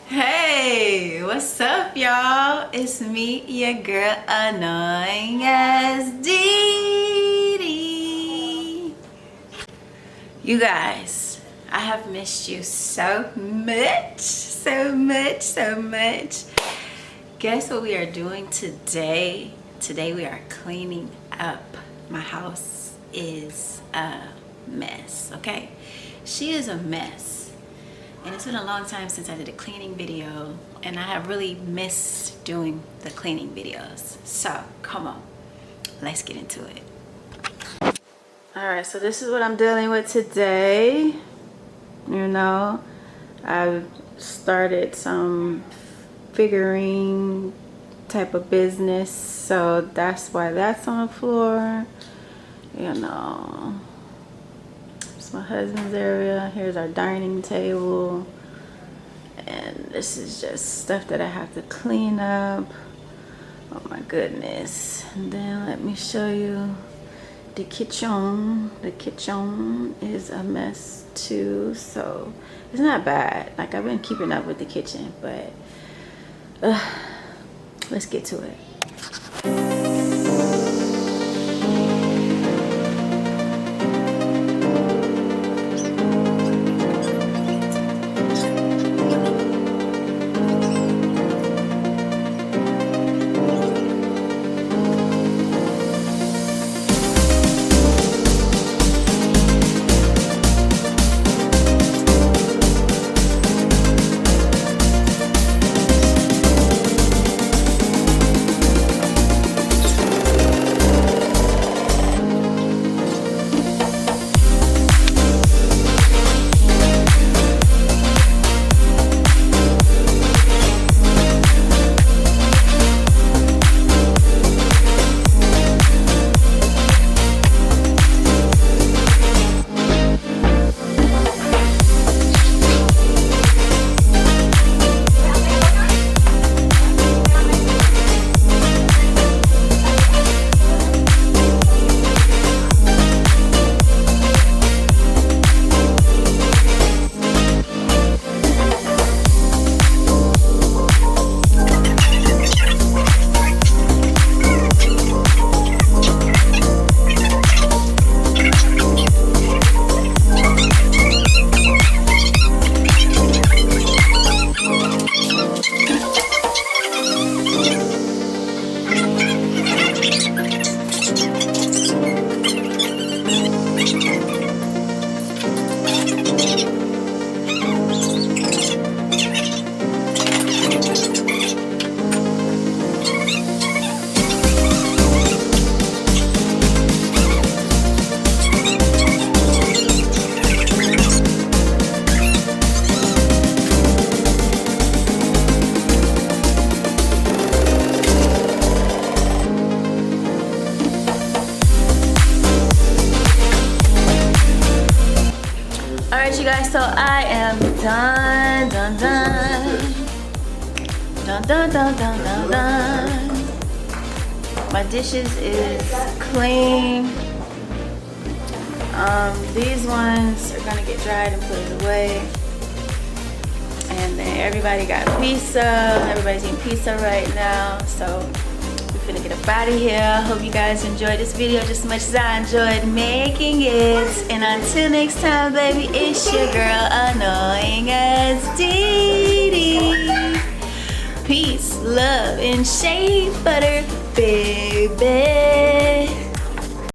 Hey, what's up, y'all? It's me, your girl, Annoying as DiDi. You guys, I have missed you so much. Guess what we are doing today? Today we are cleaning up. My house is a mess, okay? She is a mess. And it's been a long time since I did a cleaning video, and I have really missed doing the cleaning videos. So come on, let's get into it. All right, so this is what I'm dealing with today. You know, I've started some figurine type of business, so that's why that's on the floor. You know, my husband's area. Here's our dining table, and this is just stuff that I have to clean up. Oh my goodness. And then let me show you the kitchen. The kitchen is a mess too, so it's not bad. Like, I've been keeping up with the kitchen, but let's get to it. Alright, you guys, so I am done. My dishes is clean. These ones are gonna get dried and put away. And then everybody got pizza. Everybody's eating pizza right now, so we're gonna get up out of here. Hope you guys enjoyed this video just as much as I enjoyed making it. And until next time, baby, it's your girl, Annoying as DiDi. Peace, love, and shea butter, baby.